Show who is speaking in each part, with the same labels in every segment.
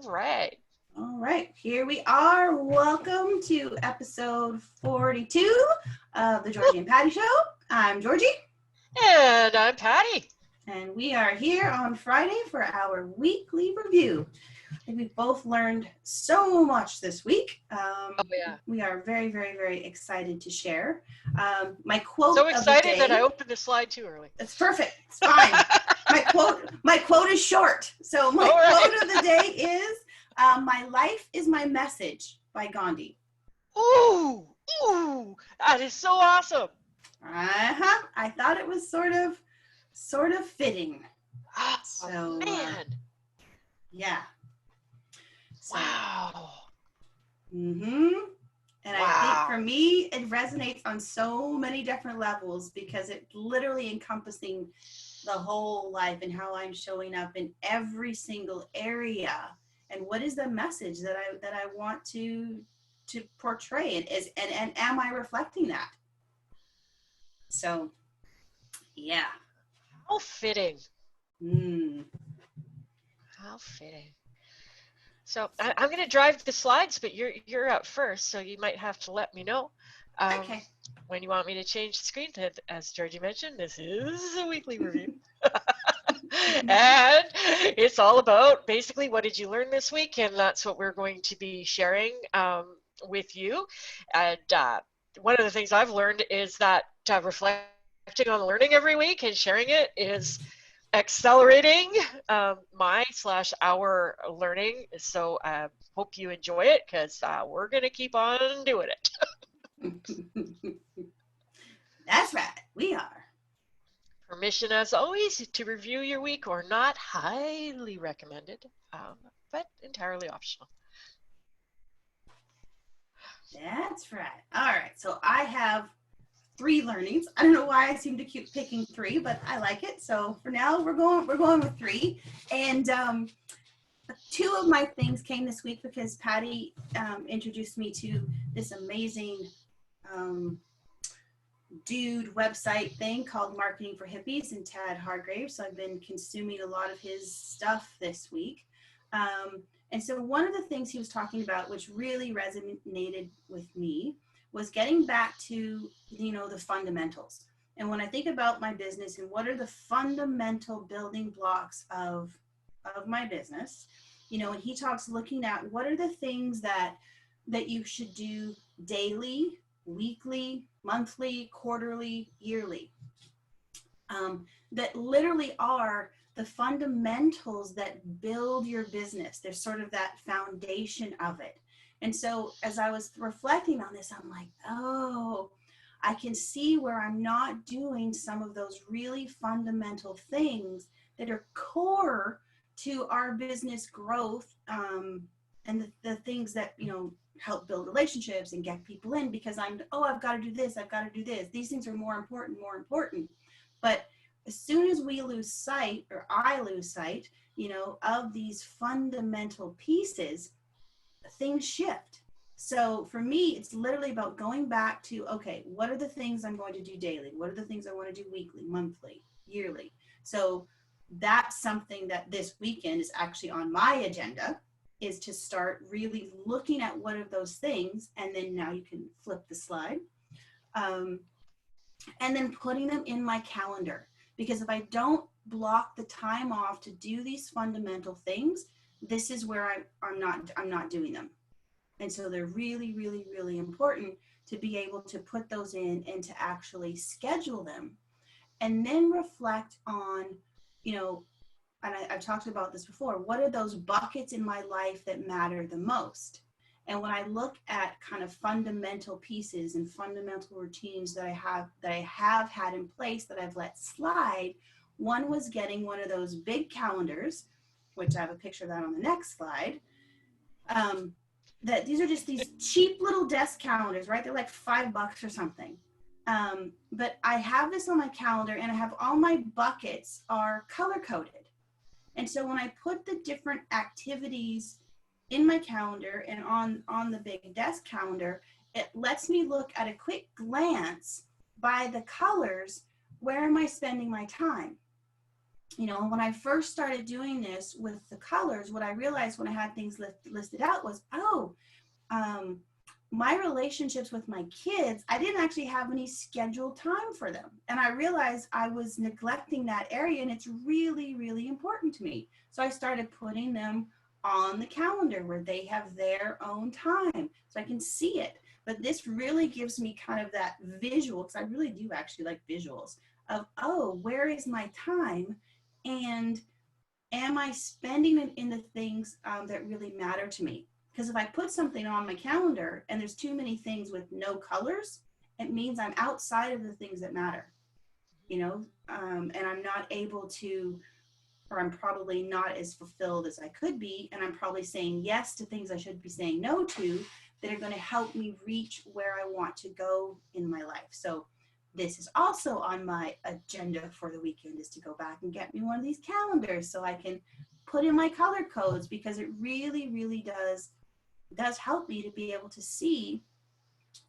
Speaker 1: right.
Speaker 2: All right, here we are. Welcome to episode 42 of the Georgie and Patty Show. I'm Georgie.
Speaker 1: And I'm Patty.
Speaker 2: And we are here on Friday for our weekly review. I think we've both learned so much this week.
Speaker 1: Oh, yeah.
Speaker 2: We are very, very, very excited to share. My quote
Speaker 1: So
Speaker 2: of the
Speaker 1: excited
Speaker 2: day,
Speaker 1: that I opened the slide too early.
Speaker 2: It's perfect. It's fine. my quote is short. So my quote of the day is, "My life is my message" by Gandhi.
Speaker 1: Ooh, that is so awesome.
Speaker 2: I thought it was sort of fitting.
Speaker 1: Oh,
Speaker 2: So,
Speaker 1: man.
Speaker 2: Yeah. So,
Speaker 1: Wow.
Speaker 2: And I think for me, it resonates on so many different levels because it's literally encompassing the whole life and how I'm showing up in every single area. And what is the message that I want to portray? And am I reflecting that? So, yeah.
Speaker 1: How fitting. How fitting. So I'm going to drive the slides, but you're up first, so you might have to let me know
Speaker 2: Okay.
Speaker 1: when you want me to change the screen. As Georgie mentioned, this is a weekly review. And it's all about basically what did you learn this week, and that's what we're going to be sharing with you. And one of the things I've learned is that reflecting on learning every week and sharing it is accelerating our learning. So hope you enjoy it, because we're going to keep on doing it.
Speaker 2: That's right. We are.
Speaker 1: Permission, as always, to review your week or not. Highly recommended, but entirely optional.
Speaker 2: That's right. All right. So I have 3 learnings. I don't know why I seem to keep picking 3, but I like it. So for now, we're going with 3. And 2 of my things came this week because Patty introduced me to this amazing dude website thing called Marketing for Hippies and Tad Hargrave. So I've been consuming a lot of his stuff this week. And so one of the things he was talking about, which really resonated with me, was getting back to, the fundamentals. And when I think about my business and what are the fundamental building blocks of my business, and he talks looking at what are the things that you should do daily, weekly, monthly, quarterly, yearly, that literally are the fundamentals that build your business. There's sort of that foundation of it. And so as I was reflecting on this, I'm like, oh, I can see where I'm not doing some of those really fundamental things that are core to our business growth, and the things that, help build relationships and get people in, because I've got to do this, I've got to do this. These things are more important. But as soon as we lose sight, or I lose sight, of these fundamental pieces, things shift. So for me, it's literally about going back to, okay, what are the things I'm going to do daily? What are the things I want to do weekly, monthly, yearly? So that's something that this weekend is actually on my agenda, is to start really looking at what are those things. And then now you can flip the slide. And then putting them in my calendar. Because if I don't block the time off to do these fundamental things, this is where I'm not doing them. And so they're really, really, really important to be able to put those in and to actually schedule them. And then reflect on, and I've talked about this before, what are those buckets in my life that matter the most? And when I look at kind of fundamental pieces and fundamental routines that I have had in place that I've let slide, one was getting one of those big calendars, which I have a picture of that on the next slide. That these are just these cheap little desk calendars, right? They're like $5 or something. But I have this on my calendar, and I have all my buckets are color coded. And so when I put the different activities in my calendar and on the big desk calendar, it lets me look at a quick glance by the colors, where am I spending my time? You know, when I first started doing this with the colors, what I realized when I had things listed out was, oh, um, my relationships with my kids, I didn't actually have any scheduled time for them. And I realized I was neglecting that area, and it's really, really important to me. So I started putting them on the calendar where they have their own time so I can see it. But this really gives me kind of that visual, because I really do actually like visuals of, oh, where is my time? And am I spending it in the things that really matter to me? Because if I put something on my calendar and there's too many things with no colors, it means I'm outside of the things that matter, you know, and I'm not able to, or I'm probably not as fulfilled as I could be. And I'm probably saying yes to things I should be saying no to that are going to help me reach where I want to go in my life. So this is also on my agenda for the weekend, is to go back and get me one of these calendars so I can put in my color codes, because it really, really does help me to be able to see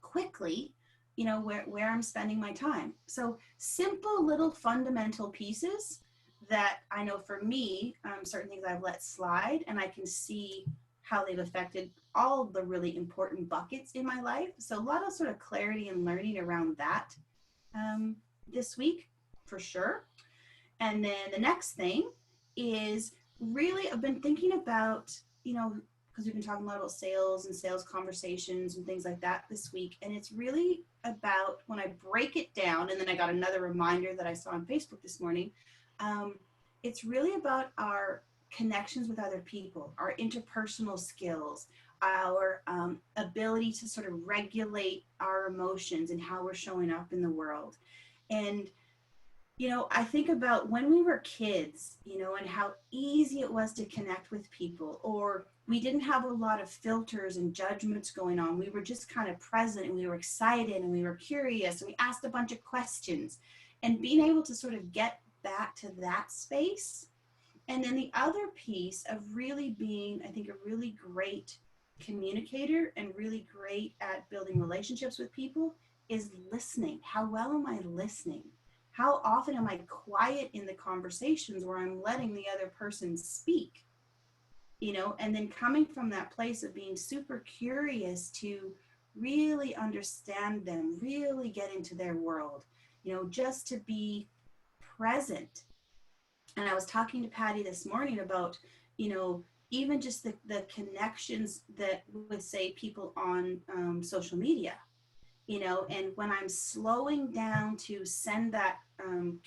Speaker 2: quickly, you know, where I'm spending my time. So simple little fundamental pieces that I know for me, certain things I've let slide, and I can see how they've affected all the really important buckets in my life. So a lot of sort of clarity and learning around that um, this week for sure. And then the next thing is, really, I've been thinking about, you know, because we've been talking a lot about sales and sales conversations and things like that this week. And it's really about, when I break it down, and then I got another reminder that I saw on Facebook this morning. It's really about our connections with other people, our interpersonal skills, our ability to sort of regulate our emotions and how we're showing up in the world. And you know, I think about when we were kids, you know, and how easy it was to connect with people, or we didn't have a lot of filters and judgments going on. We were just kind of present, and we were excited, and we were curious, and we asked a bunch of questions, and being able to sort of get back to that space. And then the other piece of really being, I think, a really great communicator and really great at building relationships with people is listening. How well am I listening? How often am I quiet in the conversations where I'm letting the other person speak? You know, and then coming from that place of being super curious to really understand them, really get into their world, you know, just to be present. And I was talking to Patty this morning about, you know, even just the connections that with, say, people on social media, you know, and when I'm slowing down to send that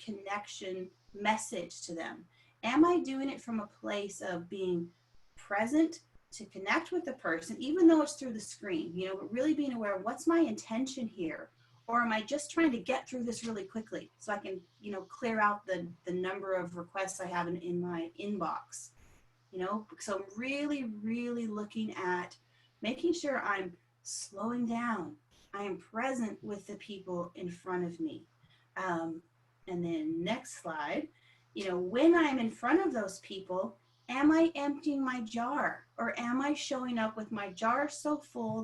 Speaker 2: connection message to them, am I doing it from a place of being present to connect with the person, even though it's through the screen, you know, but really being aware of what's my intention here? Or am I just trying to get through this really quickly so I can, you know, clear out the number of requests I have in my inbox, you know? So I'm really, really looking at making sure I'm slowing down. I am present with the people in front of me. And then next slide, you know, when I'm in front of those people, am I emptying my jar, or am I showing up with my jar so full,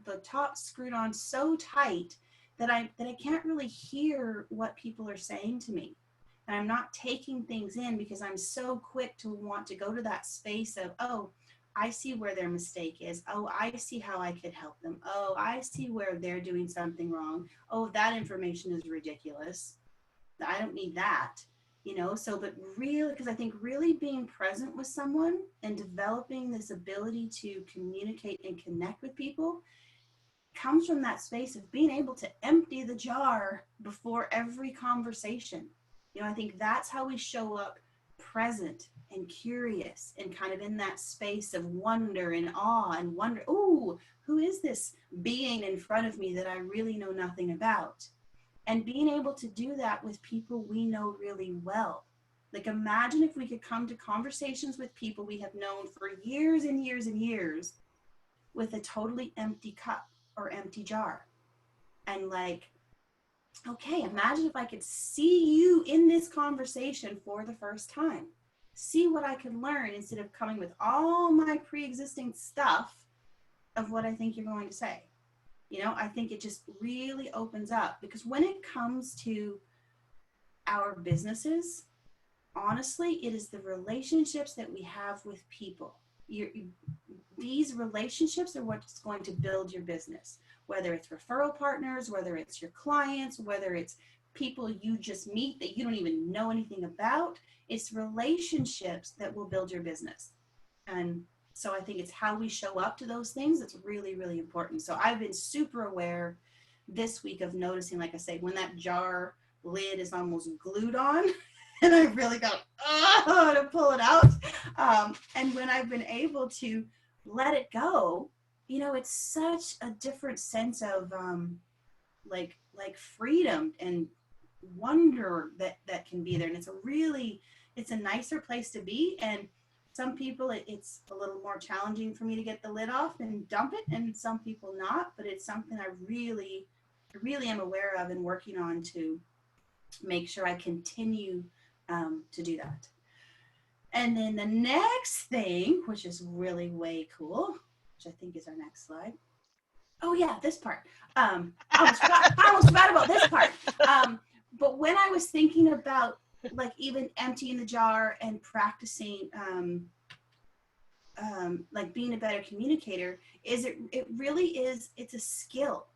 Speaker 2: the top screwed on so tight that I can't really hear what people are saying to me? And I'm not taking things in because I'm so quick to want to go to that space of, oh, I see where their mistake is. Oh, I see how I could help them. Oh, I see where they're doing something wrong. Oh, that information is ridiculous. I don't need that, you know? So, but really, because I think really being present with someone and developing this ability to communicate and connect with people comes from that space of being able to empty the jar before every conversation. You know, I think that's how we show up present and curious and kind of in that space of wonder and awe and wonder, oh, who is this being in front of me that I really know nothing about? And being able to do that with people we know really well. Like, imagine if we could come to conversations with people we have known for years and years and years with a totally empty cup or empty jar. And like, okay, imagine if I could see you in this conversation for the first time. See what I could learn instead of coming with all my pre-existing stuff of what I think you're going to say. You know, I think it just really opens up, because when it comes to our businesses, honestly, it is the relationships that we have with people. These relationships are what's going to build your business, whether it's referral partners, whether it's your clients, whether it's people you just meet that you don't even know anything about. It's relationships that will build your business. And so I think it's how we show up to those things that's really, really important. So I've been super aware this week of noticing, like I say, when that jar lid is almost glued on and I really got to pull it out. And when I've been able to let it go, you know, it's such a different sense of like freedom and wonder that can be there. And it's a nicer place to be. And some people it's a little more challenging for me to get the lid off and dump it, and some people not, but it's something I really am aware of and working on to make sure I continue to do that. And then the next thing, which is really way cool, which I think is our next slide. Oh yeah, this part. I almost forgot about this part. But when I was thinking about like even emptying the jar and practicing like being a better communicator, it really is, it's a skill,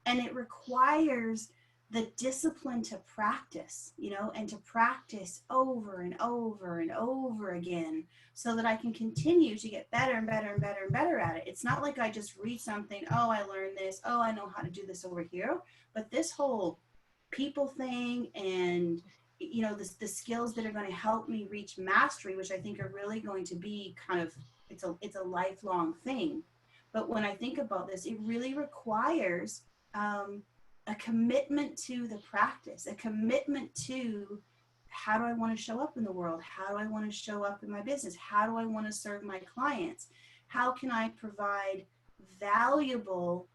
Speaker 2: and it requires the discipline to practice, you know, and to practice over and over and over again so that I can continue to get better and better and better and better at it. It's not like I just read something, oh, I learned this, oh, I know how to do this over here. But this whole people thing and, you know, the skills that are going to help me reach mastery, which I think are really going to be kind of, it's a lifelong thing. But when I think about this, it really requires a commitment to the practice, a commitment to how do I want to show up in the world? How do I want to show up in my business? How do I want to serve my clients? How can I provide valuable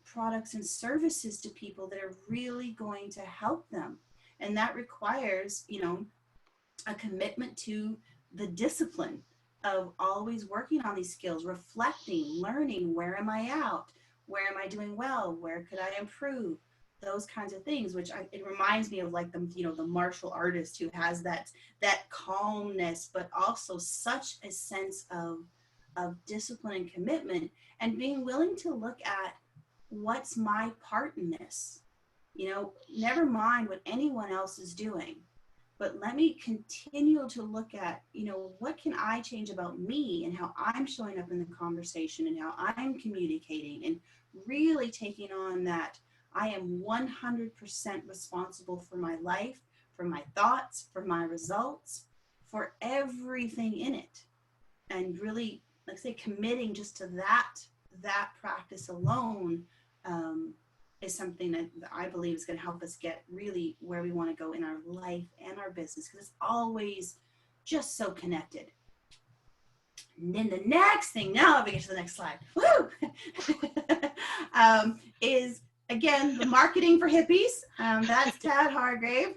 Speaker 2: products and services to people that are really going to help them? And that requires, you know, a commitment to the discipline of always working on these skills, reflecting, learning, where am I out? Where am I doing well? Where could I improve? Those kinds of things, which it reminds me of like the, you know, the martial artist who has that calmness, but also such a sense of discipline and commitment, and being willing to look at what's my part in this. You know, never mind what anyone else is doing, but let me continue to look at, you know, what can I change about me and how I'm showing up in the conversation and how I'm communicating, and really taking on that I am 100% responsible for my life, for my thoughts, for my results, for everything in it. And really, like I say, committing just to that practice alone is something that I believe is going to help us get really where we want to go in our life and our business, because it's always just so connected. And then the next thing, now let me get to the next slide, woo! Is again the marketing for hippies. That's Tad Hargrave,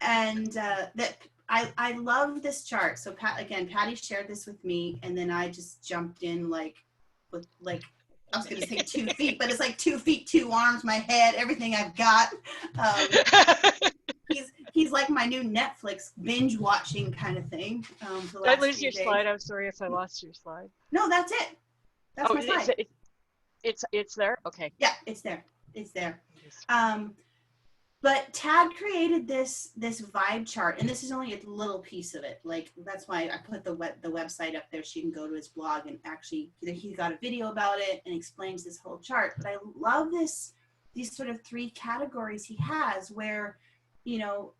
Speaker 2: and that I love this chart. So Patty shared this with me, and then I just jumped in with I was going to say 2 feet, but it's like 2 feet, 2 arms, my head, everything I've got. He's like my new Netflix binge watching kind of thing.
Speaker 1: Did I lose your slide? I'm sorry if I lost your slide.
Speaker 2: No, that's it. That's my slide.
Speaker 1: It's there? Okay.
Speaker 2: Yeah, it's there. It's there. But Tad created this vibe chart, and this is only a little piece of it. Like, that's why I put the website up there so you can go to his blog, and actually he got a video about it and explains this whole chart. But I love these sort of 3 categories he has where, you know,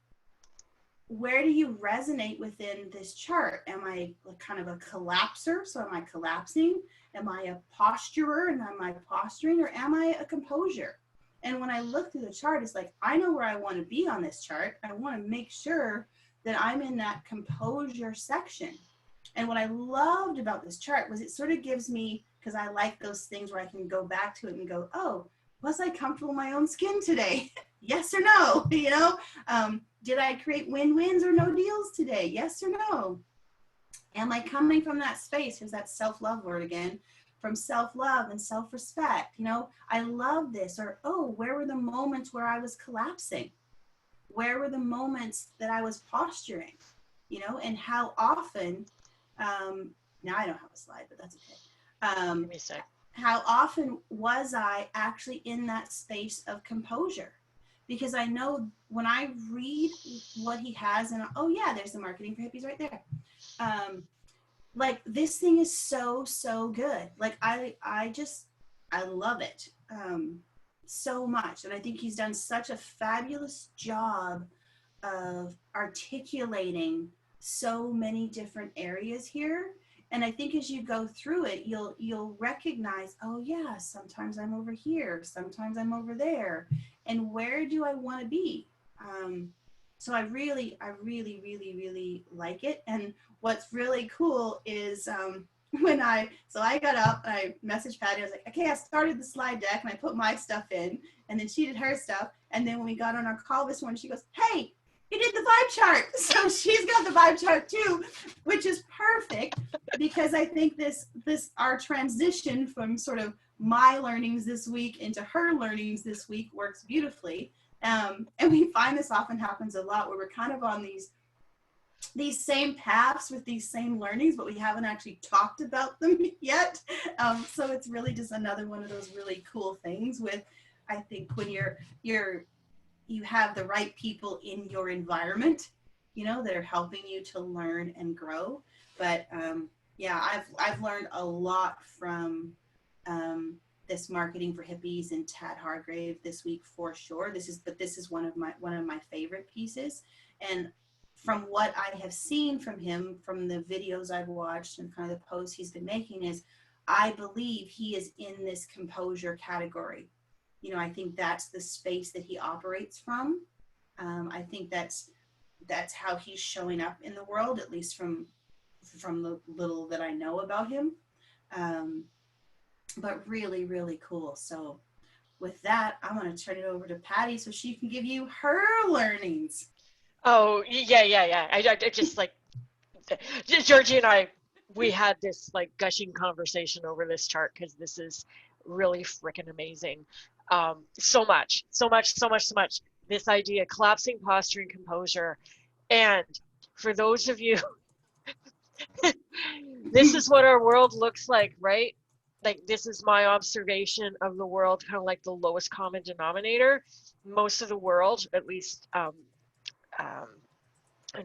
Speaker 2: where do you resonate within this chart? Am I kind of a collapser? So am I collapsing? Am I a posturer and am I posturing, or am I a composure? And when I look through the chart, it's like, I know where I want to be on this chart. I want to make sure that I'm in that composure section. And what I loved about this chart was it sort of gives me, because I like those things where I can go back to it and go, oh, was I comfortable in my own skin today? Yes or no? You know, did I create win-wins or no deals today? Yes or no? Am I coming from that space? Here's that self-love word again. From self-love and self-respect, you know, I love this. Or, oh, where were the moments where I was collapsing? where were the moments that I was posturing, you know, and how often, now I don't have a slide, but that's okay.
Speaker 1: Give me a sec.
Speaker 2: How often was I actually in that space of composure? Because I know when I read what he has, and oh yeah, there's the marketing for hippies right there. Like this thing is so good. Like I love it so much, and I think he's done such a fabulous job of articulating so many different areas here. And I think as you go through it, you'll recognize, oh yeah, sometimes I'm over here, sometimes I'm over there, and where do I want to be? So I really like it. And what's really cool is so I got up and I messaged Patty. I was like, okay, I started the slide deck and I put my stuff in, and then she did her stuff. And then when we got on our call this morning, she goes, hey, you did the vibe chart. So she's got the vibe chart too, which is perfect because I think this our transition from sort of my learnings this week into her learnings this week works beautifully. And we find this often happens a lot where we're kind of on these same paths with these same learnings, but we haven't actually talked about them yet. So it's really just another one of those really cool things with, I think when you have the right people in your environment, you know, that are helping you to learn and grow. But yeah, I've learned a lot from this marketing for hippies and Tad Hargrave this week for sure. This is one of my favorite pieces. And from what I have seen from him, from the videos I've watched and kind of the posts he's been making, is I believe he is in this composure category. You know, I think that's the space that he operates from. I think that's how he's showing up in the world, at least from the little that I know about him. But really cool. So with that, I'm going to turn it over to Patty so she can give you her learnings.
Speaker 1: Oh, yeah. I just like, Georgie and I, we had this like gushing conversation over this chart because this is really freaking amazing. So much. This idea, collapsing posture and composure. And for those of you, this is what our world looks like, right? Like this is my observation of the world, kind of like the lowest common denominator. Most of the world, at least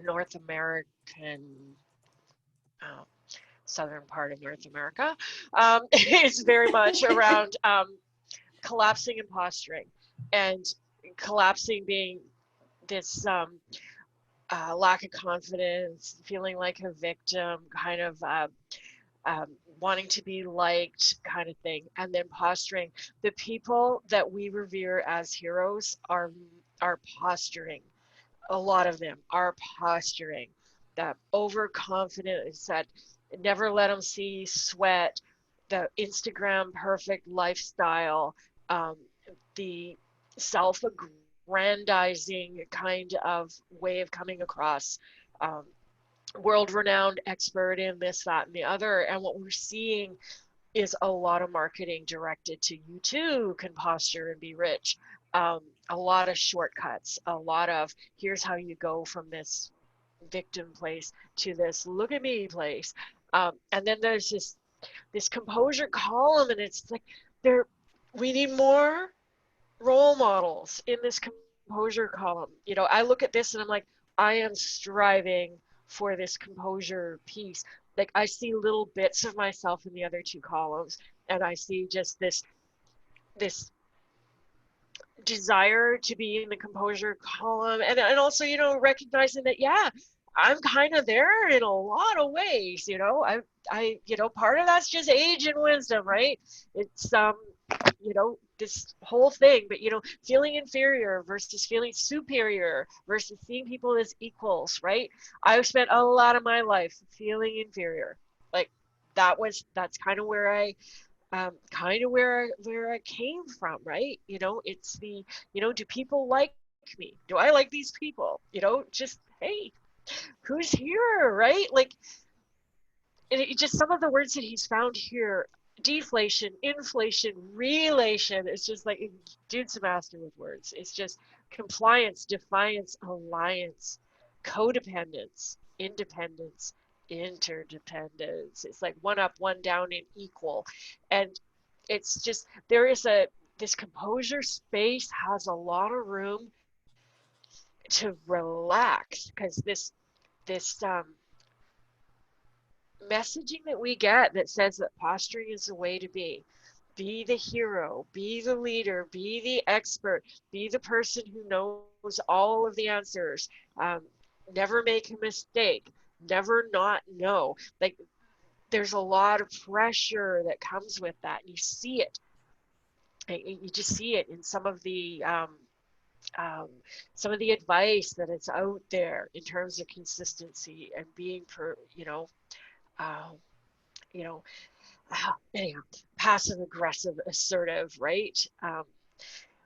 Speaker 1: North American, southern part of North America, is very much around collapsing and posturing, and collapsing being this lack of confidence, feeling like a victim, kind of wanting to be liked kind of thing, and then posturing. The people that we revere as heroes are posturing. A lot of them are posturing. That overconfidence, that never let them see sweat, the Instagram perfect lifestyle, the self-aggrandizing kind of way of coming across, world-renowned expert in this, that, and the other. And what we're seeing is a lot of marketing directed to you too can posture and be rich. A lot of shortcuts, a lot of here's how you go from this victim place to this look at me place. And then there's this composure column, and it's like we need more role models in this composure column. You know, I look at this and I'm like, I am striving for this composure piece. Like I see little bits of myself in the other two columns, and I see just this desire to be in the composure column, and also, you know, recognizing that, yeah, I'm kind of there in a lot of ways. You know, I you know, part of that's just age and wisdom, right? It's you know, this whole thing, but you know, feeling inferior versus feeling superior versus seeing people as equals, right? I've spent a lot of my life feeling inferior. Like that's kind of where I where I came from, right? You know, it's the, you know, do people like me? Do I like these people? You know, just, hey, who's here, right? Like, just some of the words that he's found here: deflation, inflation, relation. It's just like, dude's a master with words. It's just compliance, defiance, alliance, codependence, independence, interdependence. It's like one up, one down, and equal. And it's just, this composure space has a lot of room to relax, because this messaging that we get that says that posturing is the way to be the hero, be the leader, be the expert, be the person who knows all of the answers, never make a mistake, never not know. Like, there's a lot of pressure that comes with that. You see it. You just see it in some of the advice that is out there in terms of consistency and being uh, you know, anyhow, passive aggressive, assertive, right?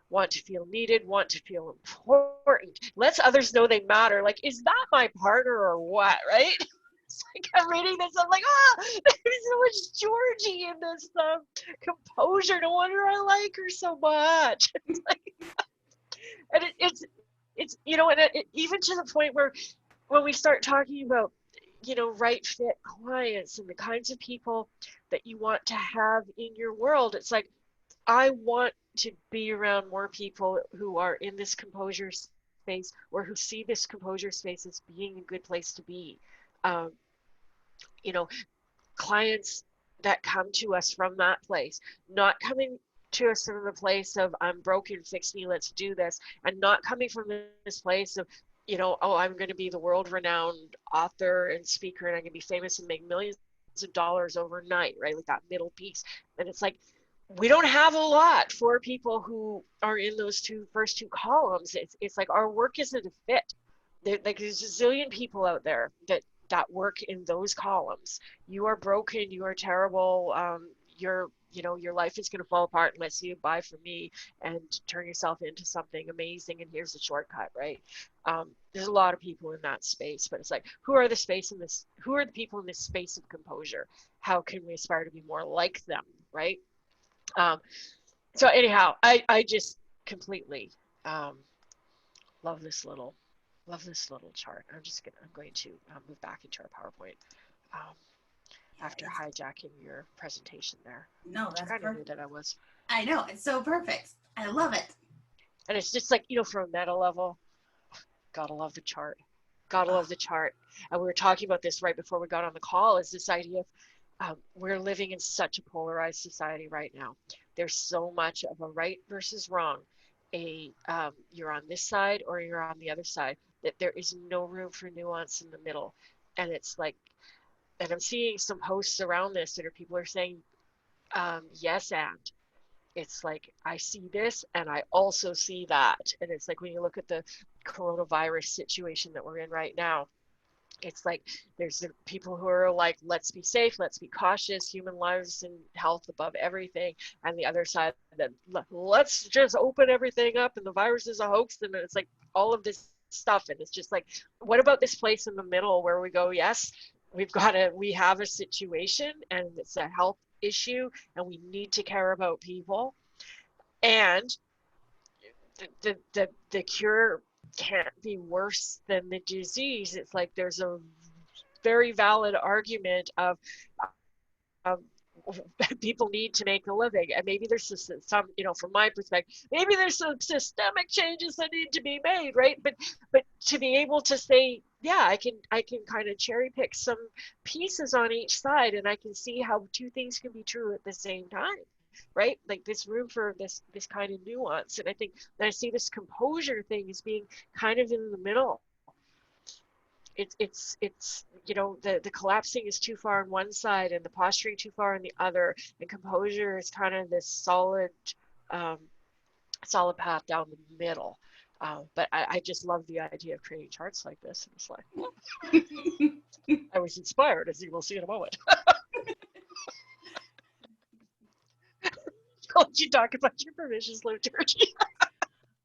Speaker 1: Want to feel needed, want to feel important, lets others know they matter. Like, is that my partner or what, right? It's like I'm reading this, I'm like, there's so much Georgie in this composure. No wonder I like her so much. And it's and even to the point where when we start talking about right fit clients and the kinds of people that you want to have in your world, it's like, I want to be around more people who are in this composure space, or who see this composure space as being a good place to be. um, you know Clients that come to us from that place, not coming to us from the place of I'm broken, fix me, let's do this, and not coming from this place of oh, I'm going to be the world renowned author and speaker, and I'm going to be famous and make millions of dollars overnight, right? Like that middle piece. And it's like, we don't have a lot for people who are in those first two columns. It's like our work isn't a fit. Like, there's a zillion people out there that work in those columns. You are broken, you are terrible, your life is going to fall apart unless you buy from me and turn yourself into something amazing, and here's the shortcut, right? There's a lot of people in that space, but it's like, who are the people in this space of composure? How can we aspire to be more like them, right? So anyhow, I just completely love this little chart. I'm going to move back into our PowerPoint after hijacking your presentation there.
Speaker 2: No, that's
Speaker 1: kind of knew
Speaker 2: perfect.
Speaker 1: that I was.
Speaker 2: I know, it's so perfect. I love it.
Speaker 1: And it's just like, from a meta level, gotta love the chart. Gotta love the chart. And we were talking about this right before we got on the call, is this idea of we're living in such a polarized society right now. There's so much of a right versus wrong. You're on this side or you're on the other side. That there is no room for nuance in the middle. And it's like, and I'm seeing some posts around this that people are saying, yes, and it's like, I see this and I also see that. And it's like, when you look at the coronavirus situation that we're in right now, it's like, there's the people who are like, let's be safe, let's be cautious, human lives and health above everything. And the other side, that let's just open everything up and the virus is a hoax. And it's like all of this stuff. And it's just like, what about this place in the middle where we go, yes, we have a situation and it's a health issue and we need to care about people, and the cure can't be worse than the disease. It's like, there's a very valid argument of people need to make a living, and maybe there's some, from my perspective, maybe there's some systemic changes that need to be made, right? But to be able to say, yeah, I can kind of cherry pick some pieces on each side, and I can see how two things can be true at the same time, right? Like, this room for this kind of nuance. And I think that I see this composure thing as being kind of in the middle. It's the collapsing is too far on one side and the posturing too far on the other, and composure is kind of this solid path down the middle. But I just love the idea of creating charts like this. And it's like, I was inspired, as you will see in a moment. I'll let you talk about your permission slip, Georgie.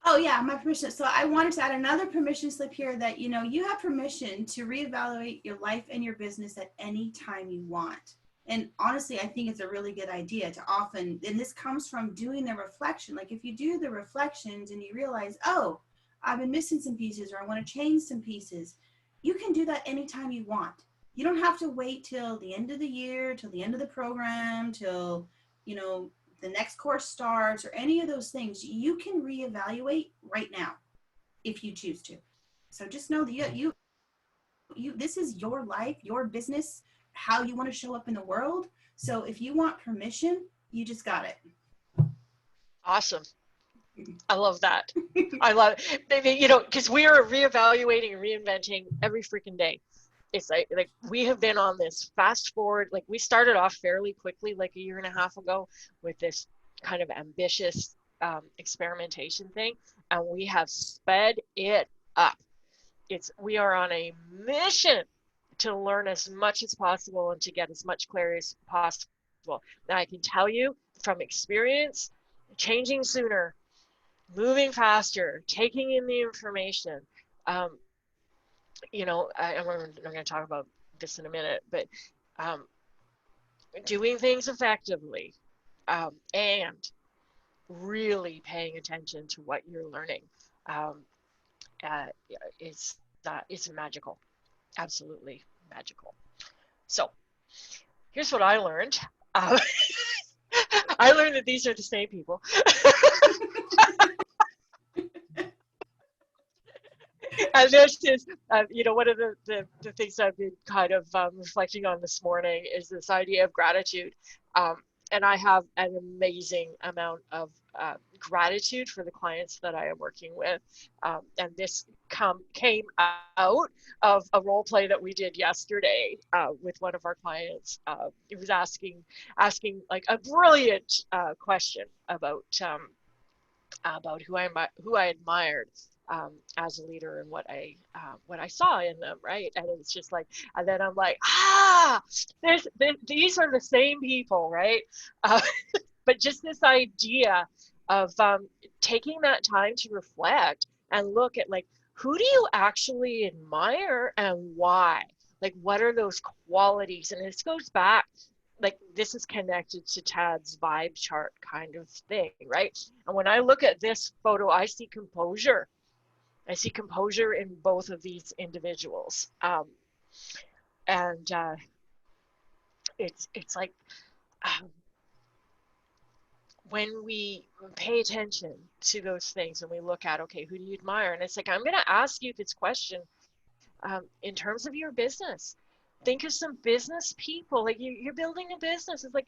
Speaker 2: Oh yeah, my permission. So I wanted to add another permission slip here, that you have permission to reevaluate your life and your business at any time you want. And honestly, I think it's a really good idea to often, and this comes from doing the reflection. Like, if you do the reflections and you realize, oh, I've been missing some pieces, or I want to change some pieces. You can do that anytime you want. You don't have to wait till the end of the year, till the end of the program, till, you know, the next course starts or any of those things. You can reevaluate right now if you choose to. So just know that you this is your life, your business, how you want to show up in the world. So if you want permission, you just got it.
Speaker 1: Awesome. I love that. I love it. You know, because we are reevaluating and reinventing every freaking day. It's like we have been on this fast forward. Like we started off fairly quickly, like a year and a half ago, with this kind of ambitious experimentation thing, and we have sped it up. We are on a mission to learn as much as possible and to get as much clarity as possible. Now I can tell you from experience, changing sooner, moving faster, taking in the information. Um, you know, I'm going to talk about this in a minute, but um, doing things effectively and really paying attention to what you're learning um, uh, is it's magical, absolutely magical. So here's what I learned. Uh, I learned that these are the same people. And this is, you know, one of the things I've been kind of reflecting on this morning is this idea of gratitude. Um, and I have an amazing amount of gratitude for the clients that I am working with. And this came out of a role play that we did yesterday with one of our clients. It was asking like a brilliant question about who I admired as a leader and what I saw in them, right? And it's just like, and then I'm like, these are the same people, right? Uh, but just this idea of taking that time to reflect and look at like, who do you actually admire and why? Like, what are those qualities? And this goes back, like, this is connected to Tad's vibe chart kind of thing, right? And when I look at this photo, I see composure. I see composure in both of these individuals. And it's like, um, when we pay attention to those things and we look at, okay, who do you admire? And it's like, I'm going to ask you this question in terms of your business. Think of some business people, like you're building a business. It's like,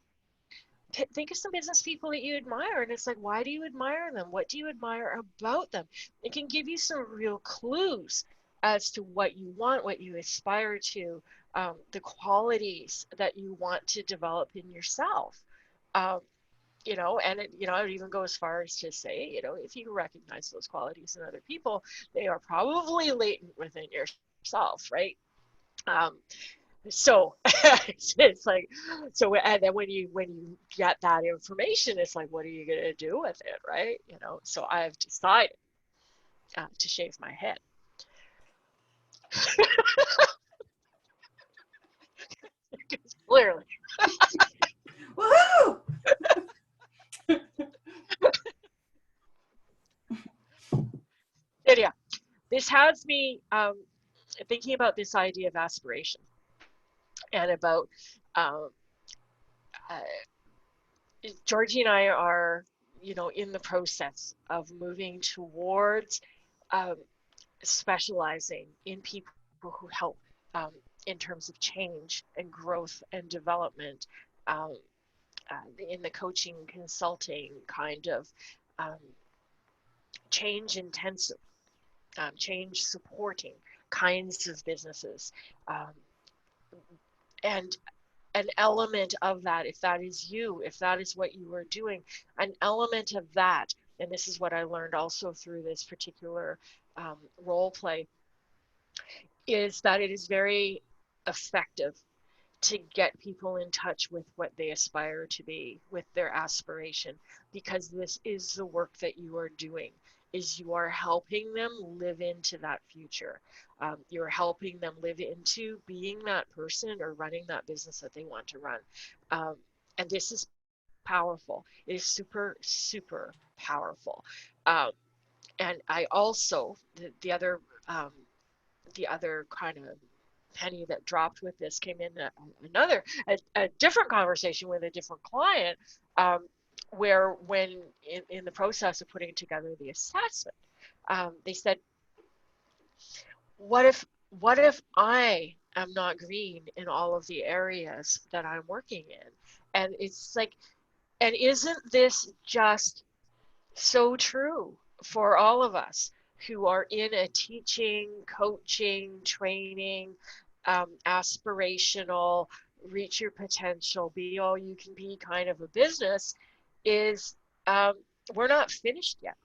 Speaker 1: think of some business people that you admire. And it's like, why do you admire them? What do you admire about them? It can give you some real clues as to what you want, what you aspire to, the qualities that you want to develop in yourself. Um, you know, and I would even go as far as to say, you know, if you recognize those qualities in other people, they are probably latent within yourself, right? Um, so it's like, so, and then when you get that information, it's like, what are you going to do with it, right? You know, so I've decided to shave my head. Clearly.
Speaker 2: Woohoo!
Speaker 1: And yeah, this has me thinking about this idea of aspiration and about um, uh, Georgie and I are, you know, in the process of moving towards um, specializing in people who help um, in terms of change and growth and development um, in the coaching consulting kind of um, change intensive, change supporting kinds of businesses. Um, and an element of that, if that is you, if that is what you are doing, an element of that, and this is what I learned also through this particular role play, is that it is very effective to get people in touch with what they aspire to be, with their aspiration, because this is the work that you are doing, is you are helping them live into that future. You're helping them live into being that person or running that business that they want to run. Um, and this is powerful. It is super, super powerful. Um, And I also, um, the other kind of penny that dropped with this came in a different conversation with a different client, where when in the process of putting together the assessment, they said, what if I am not green in all of the areas that I'm working in? And it's like, and isn't this just so true for all of us who are in a teaching, coaching, training, aspirational, reach your potential, be all you can be kind of a business, is um, we're not finished yet.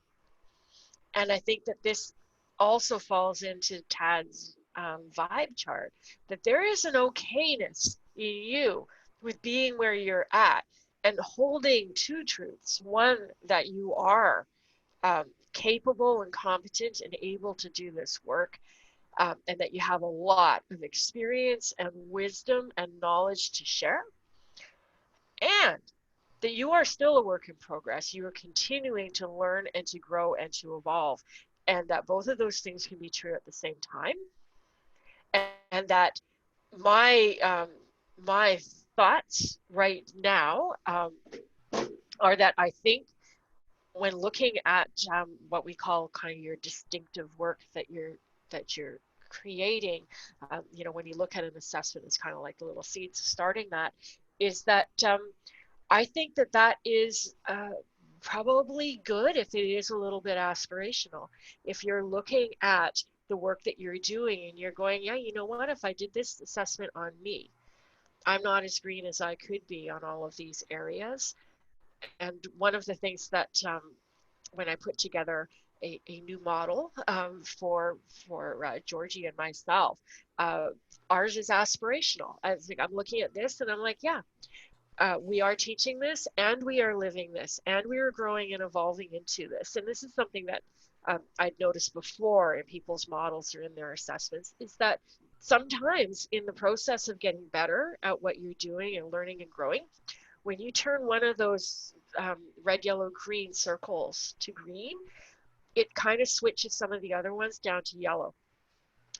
Speaker 1: And I think that this also falls into Tad's vibe chart, that there is an okayness in you with being where you're at and holding two truths. One, that you are capable and competent and able to do this work, and that you have a lot of experience and wisdom and knowledge to share, and that you are still a work in progress. You are continuing to learn and to grow and to evolve, and that both of those things can be true at the same time. And that my thoughts right now are that I think when looking at what we call kind of your distinctive work that you're creating, when you look at an assessment, it's kind of like the little seeds starting that, is that I think that that is probably good if it is a little bit aspirational. If you're looking at the work that you're doing and you're going, yeah, you know what, if I did this assessment on me, I'm not as green as I could be on all of these areas. And one of the things that when I put together a new model for Georgie and myself, uh, ours is aspirational. I think I'm looking at this and I'm like, yeah, we are teaching this and we are living this and we are growing and evolving into this. And this is something that I'd noticed before in people's models or in their assessments, is that sometimes in the process of getting better at what you're doing and learning and growing, when you turn one of those red, yellow, green circles to green, it kind of switches some of the other ones down to yellow.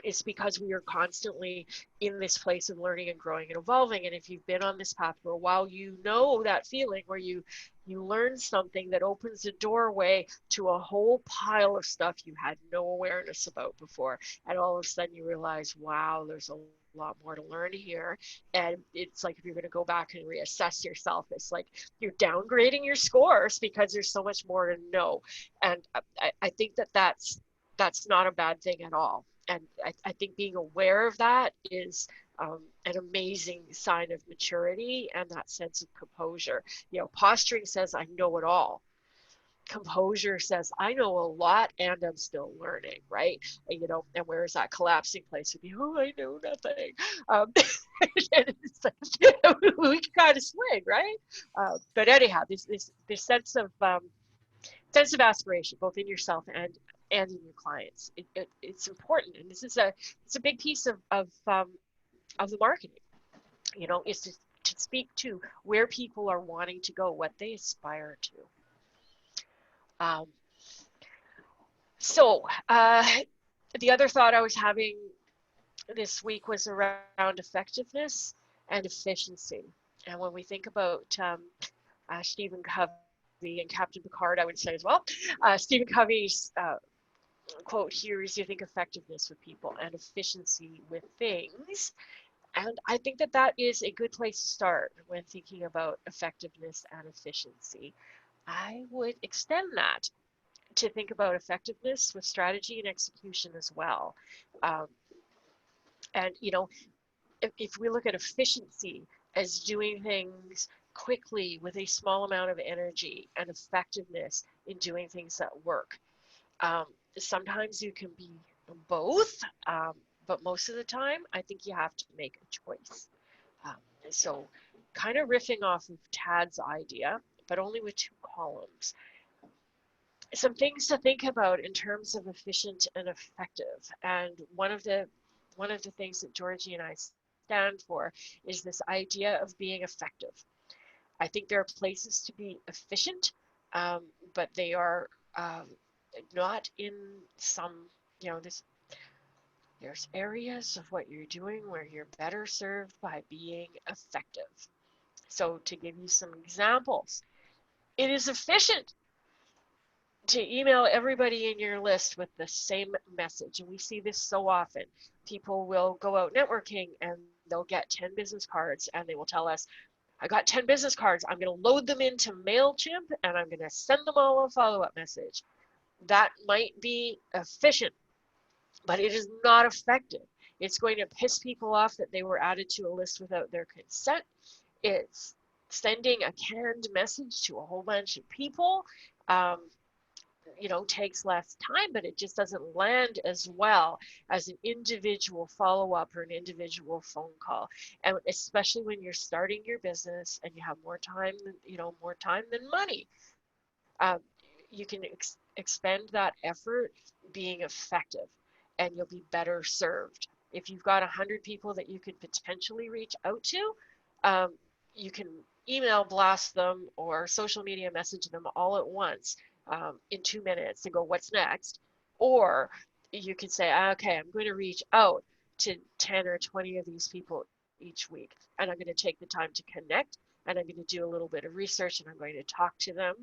Speaker 1: It's because we are constantly in this place of learning and growing and evolving. And if you've been on this path for a while, you know that feeling where you learn something that opens a doorway to a whole pile of stuff you had no awareness about before. And all of a sudden you realize, wow, there's a lot more to learn here. And it's like, if you're going to go back and reassess yourself, it's like you're downgrading your scores because there's so much more to know. And I think that that's not a bad thing at all. And I think being aware of that is an amazing sign of maturity and that sense of composure. Posturing says, I know it all. Composure says, I know a lot and I'm still learning, right? And whereas that collapsing place would be, oh, I know nothing. We can kind of swing, right? But anyhow, this sense of aspiration, both in yourself and in your clients, it's important. And this is it's a big piece of the marketing, is to speak to where people are wanting to go, what they aspire to. Um, so the other thought I was having this week was around effectiveness and efficiency. And when we think about Stephen Covey and Captain Picard, I would say as well, Stephen Covey's quote here is, you think effectiveness with people and efficiency with things. And I think that that is a good place to start when thinking about effectiveness and efficiency. I would extend that to think about effectiveness with strategy and execution as well. Um, and, if we look at efficiency as doing things quickly with a small amount of energy, and effectiveness in doing things that work, um, sometimes you can be both, but most of the time, I think you have to make a choice. Um, so kind of riffing off of Tad's idea, but only with 2 columns. Some things to think about in terms of efficient and effective. And one of the things that Georgie and I stand for is this idea of being effective. I think there are places to be efficient, but they are not in some, there's areas of what you're doing where you're better served by being effective. So to give you some examples, it is efficient to email everybody in your list with the same message. And we see this so often. People will go out networking and they'll get 10 business cards and they will tell us, I got 10 business cards. I'm going to load them into MailChimp and I'm going to send them all a follow-up message. That might be efficient, but it is not effective. It's going to piss people off that they were added to a list without their consent. It's sending a canned message to a whole bunch of people. Takes less time, but it just doesn't land as well as an individual follow-up or an individual phone call. And especially when you're starting your business and you have more time than money, you can expend that effort being effective, and you'll be better served. If you've got 100 people that you could potentially reach out to, you can email blast them or social media message them all at once in 2 minutes and go, what's next? Or you can say, okay, I'm going to reach out to 10 or 20 of these people each week, and I'm going to take the time to connect, and I'm going to do a little bit of research, and I'm going to talk to them,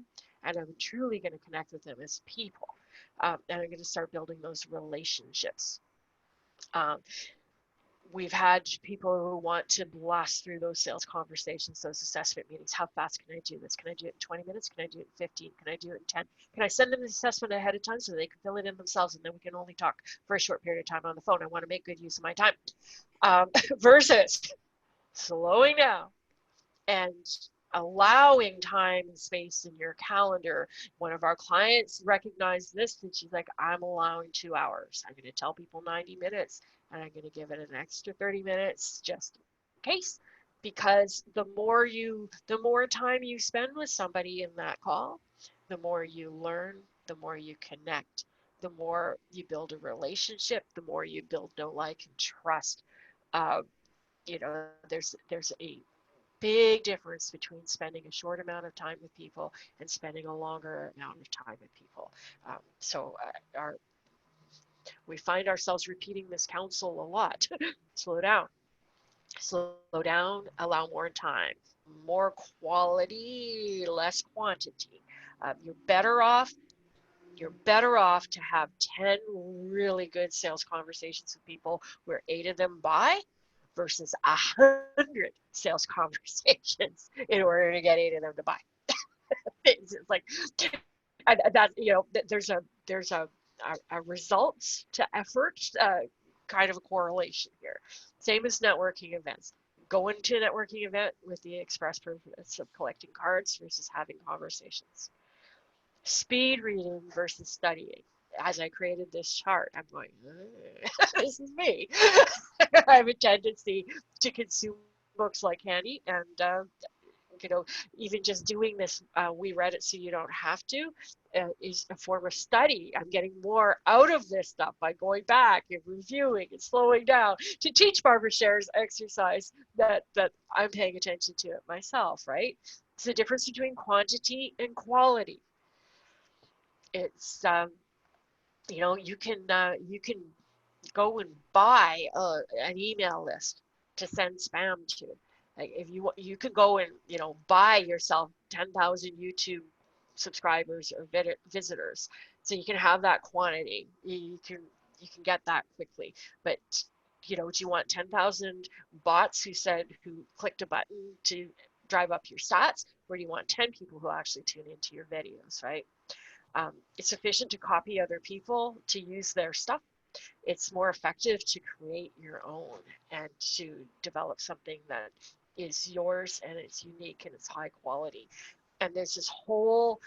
Speaker 1: and I'm truly going to connect with them as people, and I'm going to start building those relationships. We've had people who want to blast through those sales conversations, those assessment meetings. How fast can I do this? Can I do it in 20 minutes? Can I do it in 15? Can I do it in 10? Can I send them the assessment ahead of time so they can fill it in themselves, and then we can only talk for a short period of time on the phone? I want to make good use of my time. Versus slowing down and allowing time and space in your calendar. One of our clients recognized this, and she's like, I'm allowing 2 hours. I'm going to tell people 90 minutes, and I'm going to give it an extra 30 minutes just in case. Because the more time you spend with somebody in that call, the more you learn, the more you connect, the more you build a relationship, the more you build know, like, and trust. There's a big difference between spending a short amount of time with people and spending a longer amount of time with people. We find ourselves repeating this counsel a lot. Slow down, allow more time, more quality, less quantity. You're better off to have 10 really good sales conversations with people where 8 of them buy versus 100 sales conversations in order to get 8 of them to buy. It's like, and that, there's a results to effort kind of a correlation here. Same as networking events. Going to a networking event with the express purpose of collecting cards versus having conversations. Speed reading versus studying. As I created this chart, I'm going, this is me. I have a tendency to consume books like candy, and even just doing this, we read it so you don't have to, is a form of study. I'm getting more out of this stuff by going back and reviewing and slowing down to teach Barbara Sher's exercise that I'm paying attention to it myself, right? It's the difference between quantity and quality. It's you can go and buy an email list to send spam to. Like, if you could go and buy yourself 10,000 YouTube subscribers or visitors, so you can have that quantity. You can get that quickly. But do you want 10,000 bots who clicked a button to drive up your stats, or do you want 10 people who actually tune into your videos, right? It's efficient to copy other people to use their stuff. It's more effective to create your own and to develop something that is yours and it's unique and it's high quality. And there's this whole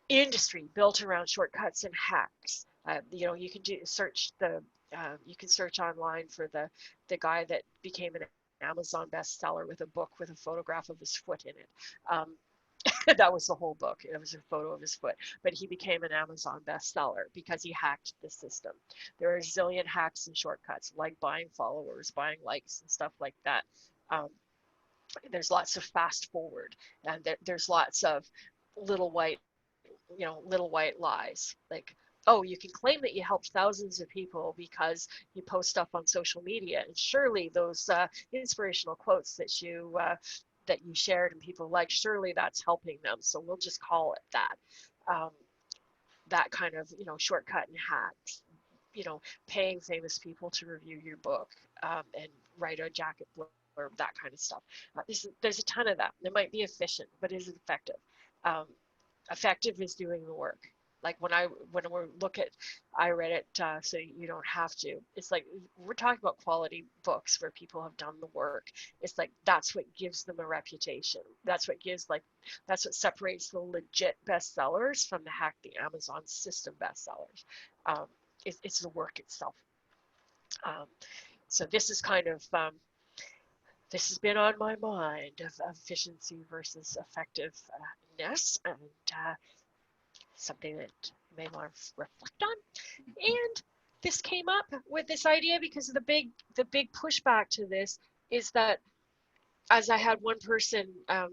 Speaker 1: industry built around shortcuts and hacks. You can you can search online for the guy that became an Amazon bestseller with a book with a photograph of his foot in it. That was the whole book. It was a photo of his foot, but he became an Amazon bestseller because he hacked the system. There are a zillion hacks and shortcuts, like buying followers, buying likes, and stuff like that. There's lots of fast forward, and there's lots of little white little white lies. Like, oh, you can claim that you helped thousands of people because you post stuff on social media, and surely those inspirational quotes that you shared and people like, surely that's helping them. So we'll just call it that. Um, that kind of shortcut and hack. Paying famous people to review your book, and write a jacket blurb, that kind of stuff. There's a ton of that. It might be efficient, but is it effective? Um, Effective is doing the work. Like when we look at, I read it so you don't have to. It's like we're talking about quality books where people have done the work. It's like that's what gives them a reputation. That's what separates the legit bestsellers from the Amazon system bestsellers. Um, it's the work itself. Um, so this is kind of this has been on my mind of efficiency versus effectiveness, and something that you may want to reflect on. And this came up with this idea because of the big pushback to this is that, as I had one person, I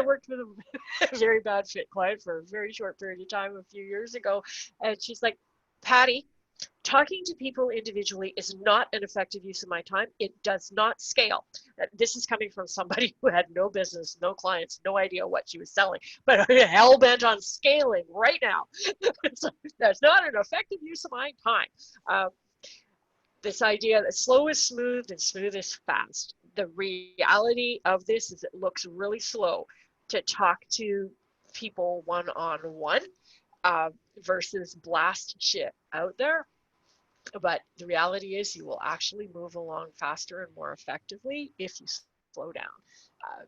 Speaker 1: worked with a very bad fit client for a very short period of time a few years ago, and she's like, Patty, talking to people individually is not an effective use of my time. It does not scale. This is coming from somebody who had no business, no clients, no idea what she was selling, but hell bent on scaling right now. So that's not an effective use of my time. This idea that slow is smooth and smooth is fast. The reality of this is it looks really slow to talk to people one-on-one versus blast shit out there. But the reality is you will actually move along faster and more effectively if you slow down,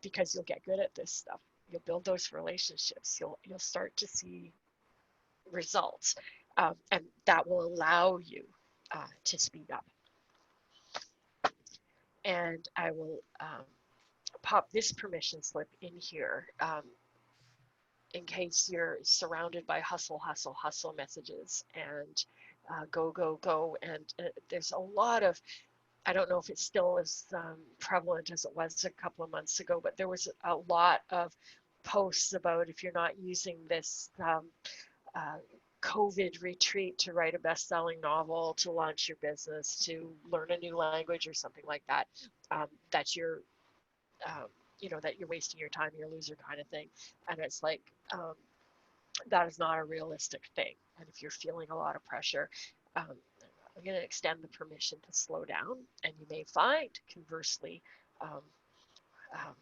Speaker 1: because you'll get good at this stuff. You'll build those relationships. You'll start to see results, and that will allow you to speed up. And I will pop this permission slip in here, in case you're surrounded by hustle, hustle, hustle messages and go, go, go. And there's a lot of, I don't know if it's still as prevalent as it was a couple of months ago, but there was a lot of posts about if you're not using this COVID retreat to write a best-selling novel, to launch your business, to learn a new language or something like that, that you're that you're wasting your time, you're a loser kind of thing. And it's like, that is not a realistic thing. And if you're feeling a lot of pressure, I'm going to extend the permission to slow down. And you may find, conversely, um, um,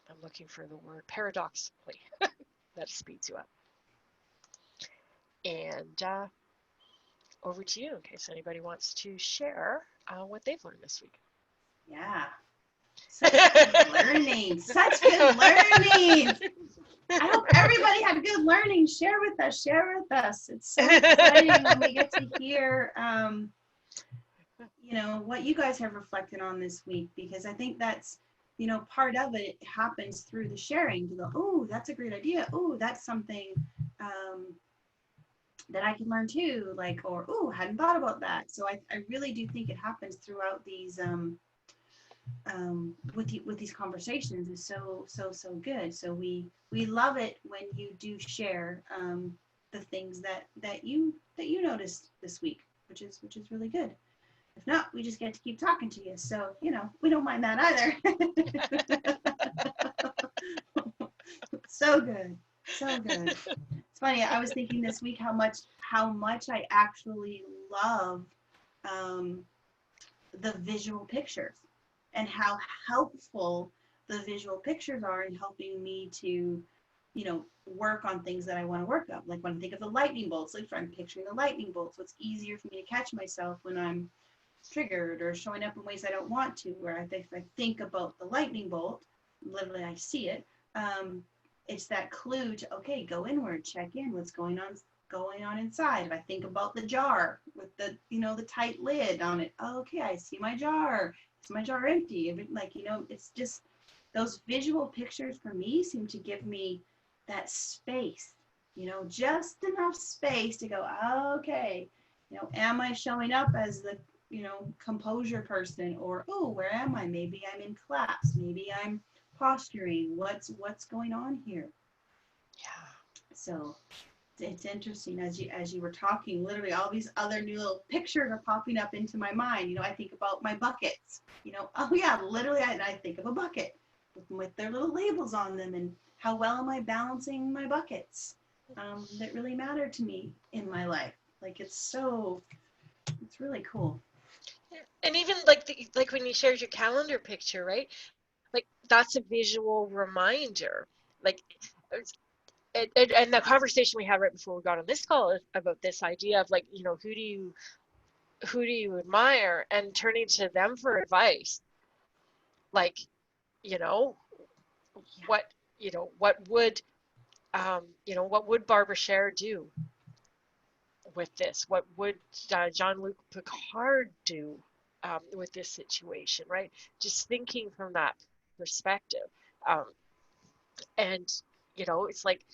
Speaker 1: I'm looking for the word paradoxically, that speeds you up. And over to you in case anybody wants to share what they've learned this week.
Speaker 2: Yeah. Such good learning. Such good learning. I hope everybody had good learning. Share with us. Share with us. It's so exciting when we get to hear, what you guys have reflected on this week, because I think that's, part of it happens through the sharing. To go, oh, that's a great idea. Oh, that's something that I can learn too. Like, or, oh, hadn't thought about that. So I really do think it happens throughout these with these conversations is so good. So we love it when you do share the things that you noticed this week, which is really good. If not, we just get to keep talking to you. So we don't mind that either. So good. It's funny. I was thinking this week how much I actually love the visual pictures, and how helpful the visual pictures are in helping me to, work on things that I want to work on. Like when I think of the lightning bolts, like I'm picturing the lightning bolts. So it's easier for me to catch myself when I'm triggered or showing up in ways I don't want to, where if I think about the lightning bolt, literally I see it, it's that clue to, okay, go inward, check in, what's going on inside. If I think about the jar with the, the tight lid on it, okay, I see my jar. Is my jar empty? It's just those visual pictures for me seem to give me that space, just enough space to go, okay, am I showing up as the, composure person, or, oh, where am I? Maybe I'm in class. Maybe I'm posturing. What's going on here?
Speaker 1: Yeah.
Speaker 2: So it's interesting as you were talking, literally all these other new little pictures are popping up into my mind. I think about my buckets. Oh yeah, literally I think of a bucket with their little labels on them, and how well am I balancing my buckets that really matter to me in my life. Like it's really cool.
Speaker 1: And even like when you shared your calendar picture, right? Like that's a visual reminder. Like and the conversation we had right before we got on this call about this idea of like, who do you admire, and turning to them for advice. Like, you know,
Speaker 2: Yeah.
Speaker 1: what what would Barbara Sher do with this? What would Jean-Luc Picard do with this situation, right? Just thinking from that perspective. Um, and, it's like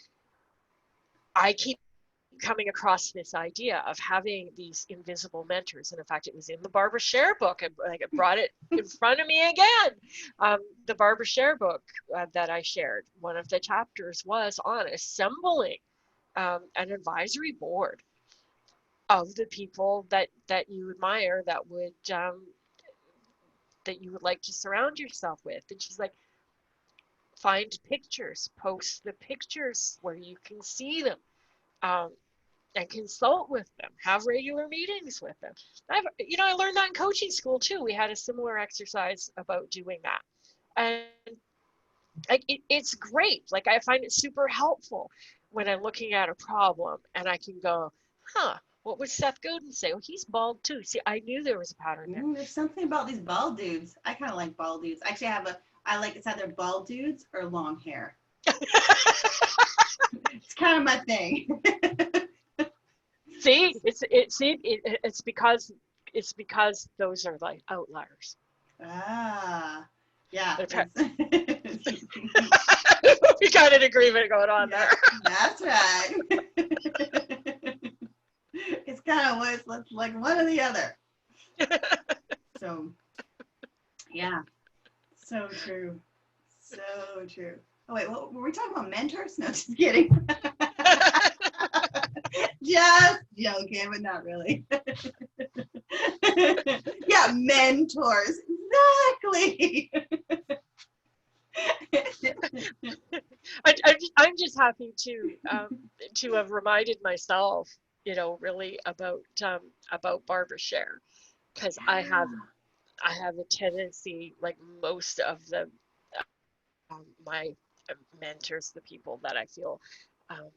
Speaker 1: I keep coming across this idea of having these invisible mentors. And in fact, it was in the Barbara Sher book. I brought it in front of me again. The Barbara Sher book that I shared, one of the chapters was on assembling an advisory board of the people that you admire, that you would like to surround yourself with. And she's like, find pictures, post the pictures where you can see them, and consult with them, have regular meetings with them. I learned that in coaching school too. We had a similar exercise about doing that. And like it's great. Like I find it super helpful when I'm looking at a problem and I can go, what would Seth Godin say? Oh, he's bald too. See, I knew there was a pattern there.
Speaker 2: There's something about these bald dudes. I kind of like bald dudes. Actually, I like it's either bald dudes or long hair. It's kind of my thing.
Speaker 1: See, it's because those are like outliers.
Speaker 2: Ah, yeah.
Speaker 1: We got an agreement going on there.
Speaker 2: That's right. It's kind of what it's like one or the other. So, yeah. So true. So true. Oh, wait, what, were we talking about mentors? No, just kidding. Just joking, but not really. Yeah, mentors. Exactly.
Speaker 1: I'm just happy to have reminded myself, really about Barbara Sher, because I have a tendency, like most of my mentors, the people that I feel um,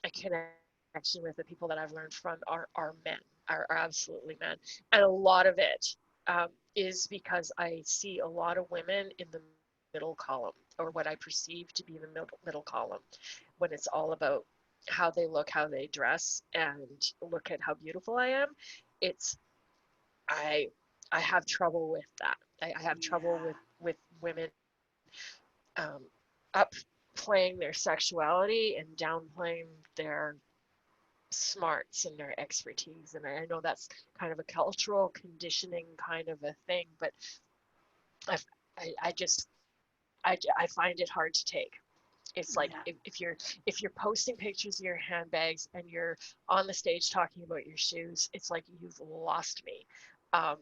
Speaker 1: a connection with, the people that I've learned from are men, are absolutely men, and a lot of it is because I see a lot of women in the middle column, or what I perceive to be the middle column, when it's all about how they look, how they dress, and look at how beautiful I am. It's I I have trouble with that. I have trouble with women um, upplaying their sexuality and downplaying their smarts and their expertise. And I know that's kind of a cultural conditioning kind of a thing, but I, I just I find it hard to take. It's like if you're posting pictures of your handbags and you're on the stage talking about your shoes, it's like you've lost me. Um,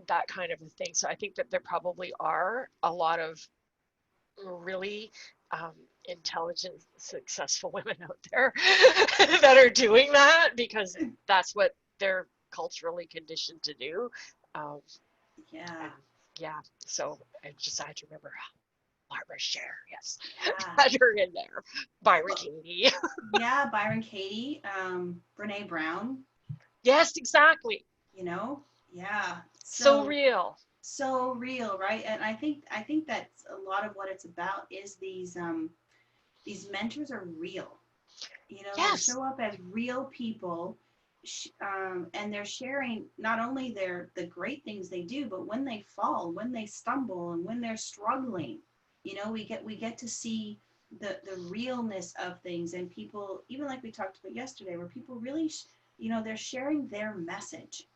Speaker 1: that kind of a thing. So I think that there probably are a lot of really um, intelligent, successful women out there that are doing that because that's what they're culturally conditioned to do. Um,
Speaker 2: Yeah.
Speaker 1: yeah, so I just had to remember Barbara Sher, yes,
Speaker 2: Yeah.
Speaker 1: had her in there. Byron Katie.
Speaker 2: Yeah, Byron Katie, Brene Brown.
Speaker 1: Yes, exactly.
Speaker 2: Yeah.
Speaker 1: So real.
Speaker 2: So real, right? And I think that's a lot of what it's about is these mentors are real. They
Speaker 1: Yes.
Speaker 2: show up as real people, and they're sharing not only the great things they do, but when they fall, when they stumble, and when they're struggling. We get to see the realness of things, and people, even like we talked about yesterday, where people really, they're sharing their message.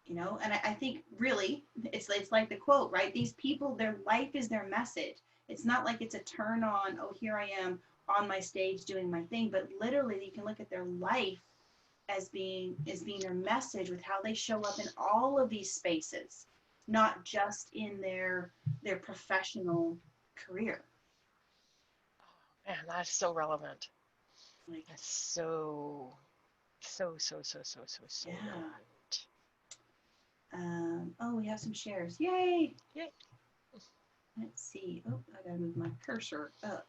Speaker 2: And I think really it's like the quote, right? These people, their life is their message. It's not like it's a turn on, oh, here I am on my stage doing my thing, but literally you can look at their life as being their message with how they show up in all of these spaces, not just in their professional career.
Speaker 1: Man, that's so relevant.
Speaker 2: Like,
Speaker 1: That's so
Speaker 2: yeah.
Speaker 1: relevant.
Speaker 2: Oh, we have some shares. Yay!
Speaker 1: Yay.
Speaker 2: Let's see. Oh, I gotta move my cursor up.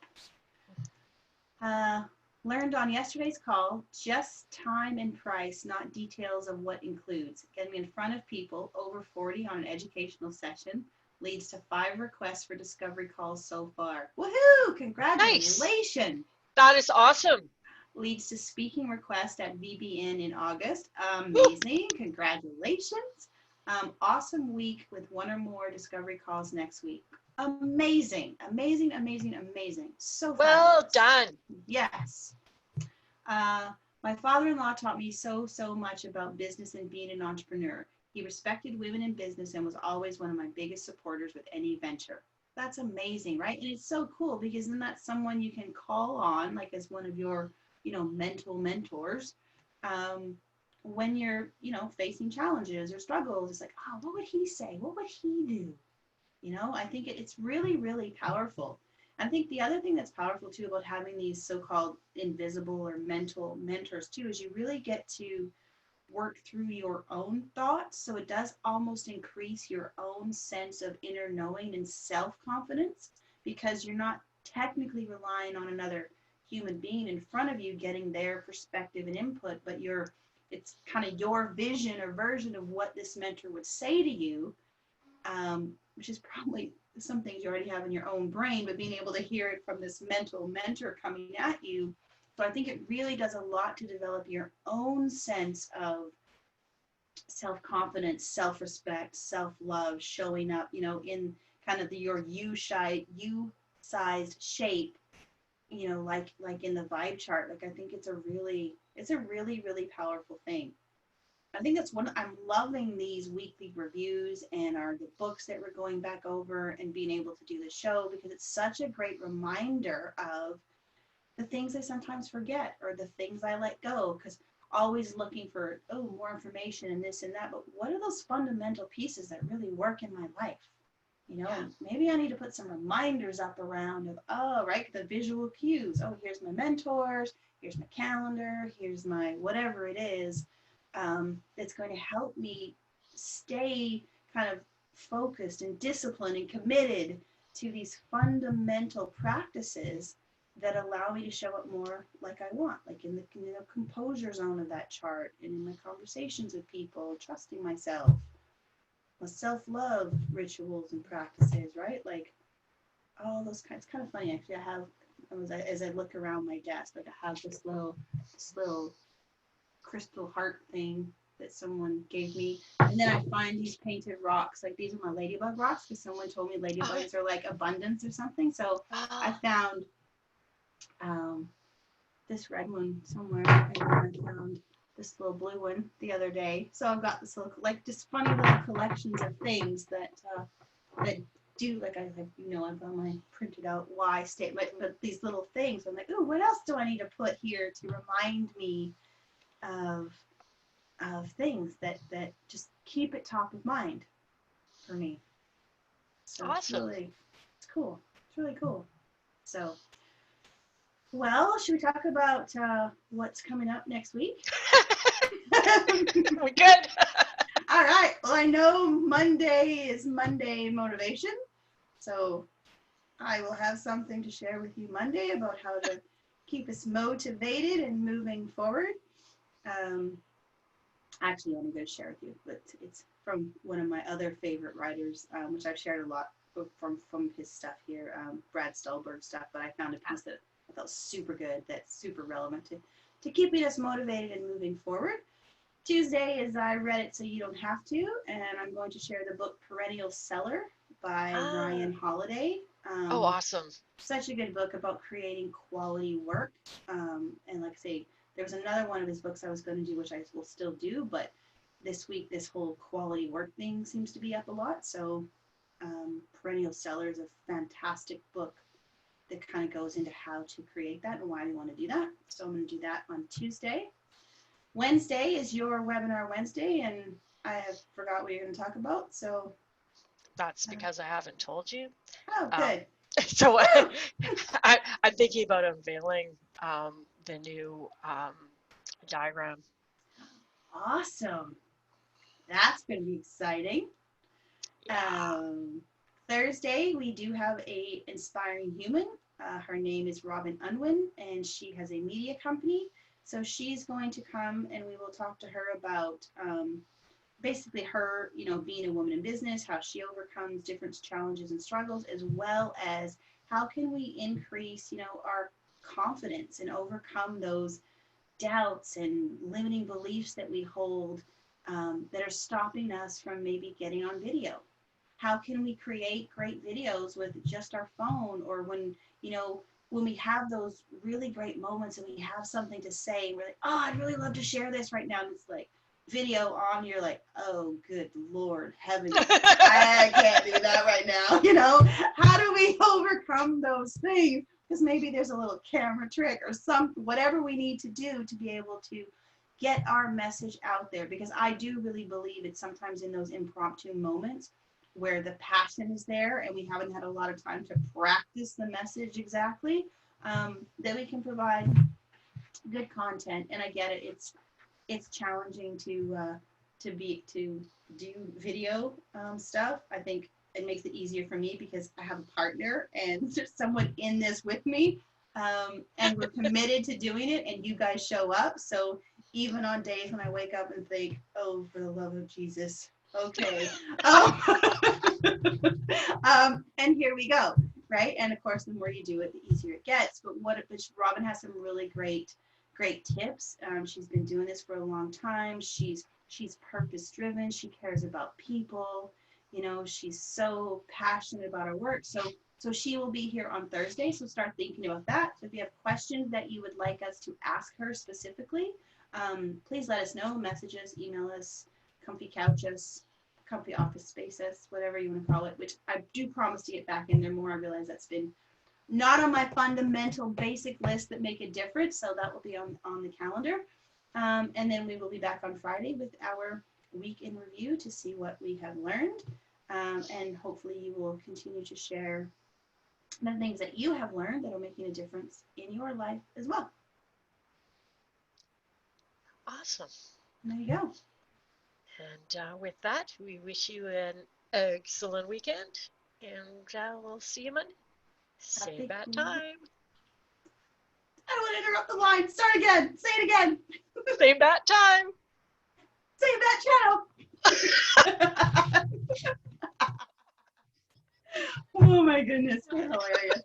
Speaker 2: Learned on yesterday's call, just time and price, not details of what includes. Getting in front of people over 40 on an educational session leads to 5 requests for discovery calls so far. Woohoo! Congratulations!
Speaker 1: Nice. That is awesome.
Speaker 2: Leads to speaking request at VBN in August. Amazing. Woo! Congratulations. Awesome week with 1 or more discovery calls next week. Amazing, amazing, amazing, amazing. So
Speaker 1: well
Speaker 2: fabulous.
Speaker 1: Done.
Speaker 2: Yes. My father-in-law taught me so much about business and being an entrepreneur. He respected women in business and was always one of my biggest supporters with any venture. That's amazing, right? And it's so cool because then that's someone you can call on, like as one of your, mental mentors, when you're, facing challenges or struggles. It's like, oh, what would he say? What would he do? I think it's really, really powerful. I think the other thing that's powerful too about having these so-called invisible or mental mentors too is you really get to work through your own thoughts. So it does almost increase your own sense of inner knowing and self-confidence because you're not technically relying on another human being in front of you getting their perspective and input, but it's kind of your vision or version of what this mentor would say to you, which is probably some things you already have in your own brain, but being able to hear it from this mental mentor coming at you. So I think it really does a lot to develop your own sense of self-confidence, self-respect, self-love, showing up, in kind of your you-sized shape, like in the vibe chart. Like I think it's a really, really powerful thing. I think that's I'm loving these weekly reviews and the books that we're going back over and being able to do the show because it's such a great reminder of the things I sometimes forget or the things I let go, because always looking for, more information and this and that, but what are those fundamental pieces that really work in my life? Maybe I need to put some reminders up around of, right, the visual cues. Oh, here's my mentors, here's my calendar, here's my whatever it is. That's going to help me stay kind of focused and disciplined and committed to these fundamental practices that allow me to show up more like I want, like in the composure zone of that chart and in my conversations with people, trusting myself, my self-love rituals and practices, right? Like all those kinds. It's kind of funny actually. As I look around my desk, like I have this little crystal heart thing that someone gave me, and then I find these painted rocks. Like these are my ladybug rocks because someone told me ladybugs are like abundance or something. So I found this red one somewhere, and I found this little blue one the other day. So I've got this little, like, just funny little collections of things that do, like, I've got my printed out why statement, but these little things. I'm like, ooh, what else do I need to put here to remind me of things that just keep it top of mind for me. So
Speaker 1: awesome.
Speaker 2: It's cool. It's really cool. So, well, should we talk about what's coming up next week?
Speaker 1: We good?
Speaker 2: All right. Well, I know Monday is Monday motivation, so I will have something to share with you Monday about how to keep us motivated and moving forward. Actually, I'm going to share with you, but it's from one of my other favorite writers, which I've shared a lot from his stuff here, Brad Stulberg stuff, but I found a piece that I felt super good, that's super relevant to keeping us motivated and moving forward. Tuesday is I Read It So You Don't Have To, and I'm going to share the book Perennial Seller by Ryan Holiday.
Speaker 1: Awesome.
Speaker 2: Such a good book about creating quality work. And like I say, there was another one of his books I was going to do, which I will still do, but this week, this whole quality work thing seems to be up a lot. So Perennial Seller is a fantastic book that kind of goes into how to create that and why we want to do that. So I'm going to do that on Tuesday. Wednesday is your webinar Wednesday, and I have forgot what you're going to talk about. So
Speaker 1: That's because I haven't told you.
Speaker 2: oh, good.
Speaker 1: So I'm thinking about unveiling the new diagram.
Speaker 2: Awesome. That's going to be exciting.
Speaker 1: Yeah.
Speaker 2: Thursday, we do have a inspiring human. Her name is Robin Unwin, and she has a media company. So she's going to come, and we will talk to her about basically her, being a woman in business, how she overcomes different challenges and struggles, as well as how can we increase, our confidence and overcome those doubts and limiting beliefs that we hold that are stopping us from maybe getting on video. How can we create great videos with just our phone, or when we have those really great moments and we have something to say and we're like, oh, I'd really love to share this right now, and it's like video on, you're like, oh, good Lord, heaven, I can't do that right now. How do we overcome those things? Because maybe there's a little camera trick or whatever we need to do to be able to get our message out there, because I do really believe it's sometimes in those impromptu moments where the passion is there and we haven't had a lot of time to practice the message exactly, that we can provide good content. And I get it, it's challenging to do video stuff. I think it makes it easier for me because I have a partner and there's someone in this with me, and we're committed to doing it, and you guys show up. So even on days when I wake up and think, oh, for the love of Jesus, okay. And here we go, right? And of course, the more you do it, the easier it gets. But Robin has some really great tips. She's been doing this for a long time. She's purpose driven. She cares about people. She's so passionate about her work. So she will be here on Thursday. So start thinking about that. So if you have questions that you would like us to ask her specifically, please let us know. Message us, email us, comfy couch us, comfy office space us, whatever you want to call it, which I do promise to get back in there more. I realize that's been not on my fundamental basic list that make a difference. So that will be on the calendar. And then we will be back on Friday with our week in review to see what we have learned. And hopefully you will continue to share the things that you have learned that are making a difference in your life as well.
Speaker 1: Awesome.
Speaker 2: There you go.
Speaker 1: And with that, we wish you an excellent weekend, and we'll see you Monday. Same bat time.
Speaker 2: I don't want to interrupt the line. Start again. Say it again.
Speaker 1: Same bat time.
Speaker 2: Same bat channel. Oh my goodness. Hilarious.